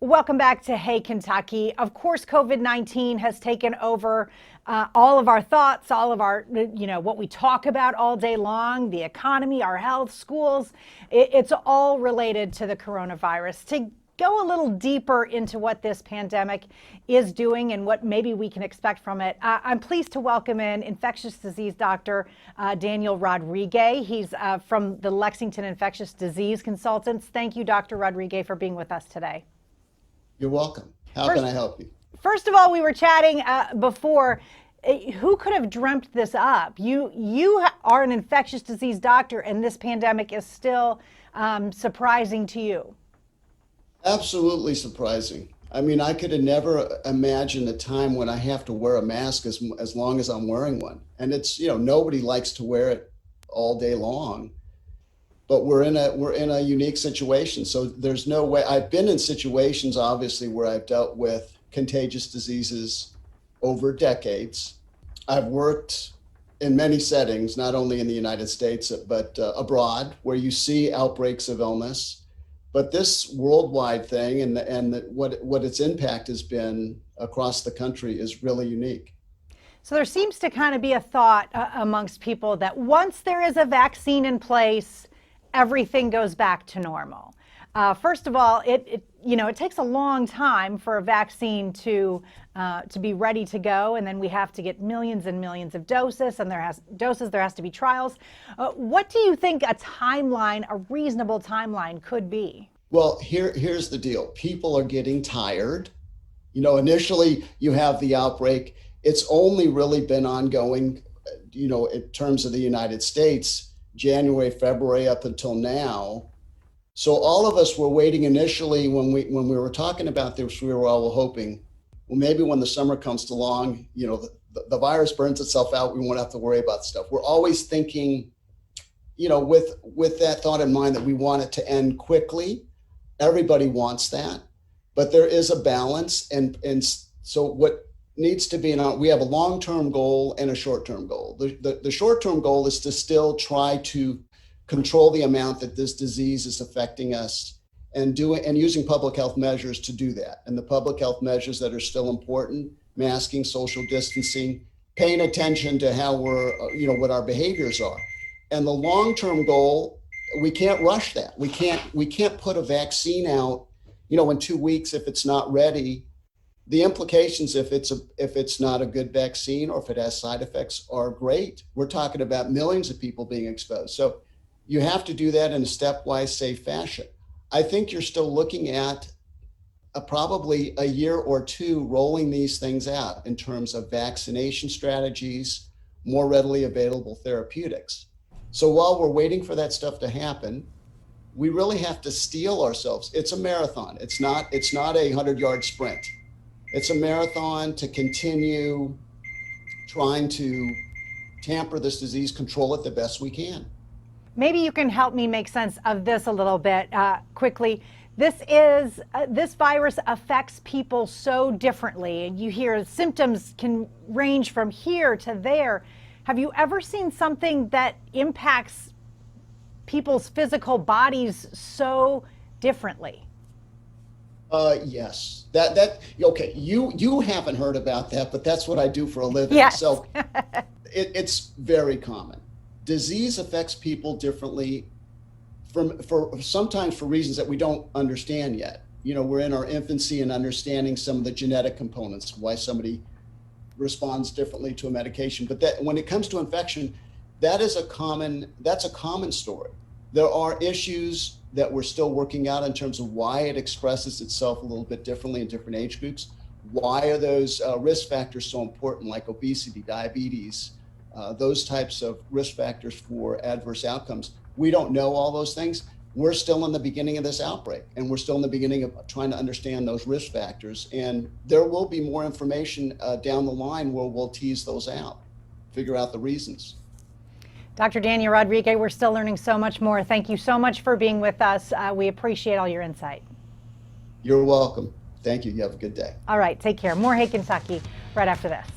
Welcome back to Hey Kentucky. Of course, COVID-19 has taken over all of our thoughts, all of our, what we talk about all day long, the economy, our health, schools. It's all related to the coronavirus. To go a little deeper into what this pandemic is doing and what maybe we can expect from it, I'm pleased to welcome in infectious disease doctor Daniel Rodrigue. He's from the Lexington Infectious Disease Consultants. Thank you, Dr. Rodrigue, for being with us today. You're welcome. How can I help you? First of all, we were chatting before. Who could have dreamt this up? You are an infectious disease doctor, and this pandemic is still surprising to you. Absolutely surprising. I mean, I could have never imagined a time when I have to wear a mask as long as I'm wearing one. And it's, nobody likes to wear it all day long. But we're in a unique situation. So there's no way. I've been in situations, obviously, where I've dealt with contagious diseases over decades. I've worked in many settings, not only in the United States, but abroad, where you see outbreaks of illness. But this worldwide thing and what its impact has been across the country is really unique. So there seems to kind of be a thought amongst people that once there is a vaccine in place, everything goes back to normal. First of all, it takes a long time for a vaccine to be ready to go, and then we have to get millions and millions of doses, and there has to be trials. What do you think a reasonable timeline could be? Well, here's the deal. People are getting tired. Initially you have the outbreak. It's only really been ongoing, in terms of the United States, January, February up until now. So all of us were waiting initially when we were talking about this, we were all hoping, well, maybe when the summer comes along, the virus burns itself out, we won't have to worry about stuff. We're always thinking, with that thought in mind that we want it to end quickly. Everybody wants that, but there is a balance. And so what needs to be, we have a long-term goal and a short-term goal. The short-term goal is to still try to control the amount that this disease is affecting us and using public health measures to do that. And the public health measures that are still important, masking, social distancing, paying attention to how what our behaviors are. And the long-term goal, we can't rush that. We can't put a vaccine out, in 2 weeks if it's not ready. The implications, if it's not a good vaccine or if it has side effects, are great. We're talking about millions of people being exposed. So you have to do that in a stepwise, safe fashion. I think you're still looking at probably a year or two rolling these things out in terms of vaccination strategies, more readily available therapeutics. So while we're waiting for that stuff to happen, we really have to steel ourselves. It's a marathon. It's not a 100-yard sprint. It's a marathon to continue trying to tamper this disease, control it the best we can. Maybe you can help me make sense of this a little bit quickly. This virus affects people so differently, and you hear symptoms can range from here to there. Have you ever seen something that impacts people's physical bodies so differently? Yes. Okay. You haven't heard about that, but that's what I do for a living. Yes. So it's very common. Disease affects people differently sometimes for reasons that we don't understand yet. We're in our infancy in understanding some of the genetic components, why somebody responds differently to a medication. But that when it comes to infection, that's a common story. There are issues that we're still working out in terms of why it expresses itself a little bit differently in different age groups. Why are those risk factors so important, like obesity, diabetes, those types of risk factors for adverse outcomes? We don't know all those things. We're still in the beginning of this outbreak, and we're still in the beginning of trying to understand those risk factors. And there will be more information down the line where we'll tease those out, figure out the reasons. Dr. Daniel Rodrigue, we're still learning so much more. Thank you so much for being with us. We appreciate all your insight. You're welcome. Thank you. You have a good day. All right, take care. More Hey Kentucky right after this.